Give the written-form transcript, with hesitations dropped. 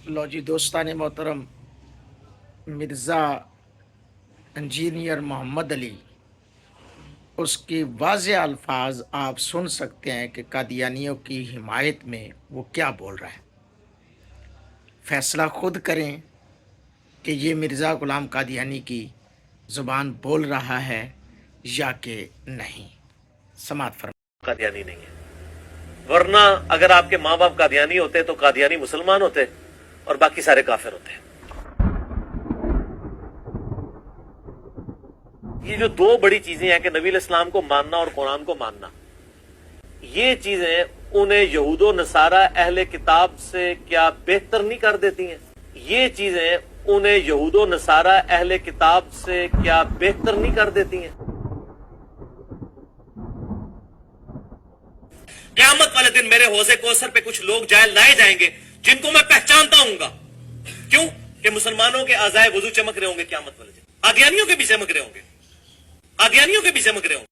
लो जी दोस्तान मोहतरम, मिर्ज़ा इंजीनियर मोहम्मद अली, उसकी वाज़ेह अल्फाज आप सुन सकते हैं कि कादियानियों की हिमायत में वो क्या बोल रहा है। फैसला खुद करें कि ये मिर्ज़ा गुलाम कादियानी की ज़ुबान बोल रहा है या कि नहीं। समाअत फरमा। कादियानी नहीं है, वरना अगर आपके माँ बाप कादियानी होते तो कादियानी मुसलमान होते और बाकी सारे काफिर होते। ये जो दो बड़ी चीजें हैं कि नबी इस्लाम को मानना और कुरान को मानना, ये चीजें उन्हें यहूदो नसारा अहले किताब से क्या बेहतर नहीं कर देती हैं? ये चीजें उन्हें यहूदो नसारा अहले किताब से क्या बेहतर नहीं कर देती हैं? क़यामत वाले दिन मेरे हौज़े कौसर पे कुछ लोग जायल लाए जाएंगे जिनको मैं पहचानता हूंगा। क्यों? कि मुसलमानों के आज़ाए वुज़ू चमक रहे होंगे क़यामत वाले दिन, कादियानियों के भी चमक रहे होंगे, कादियानियों के भी चमक रहे होंगे।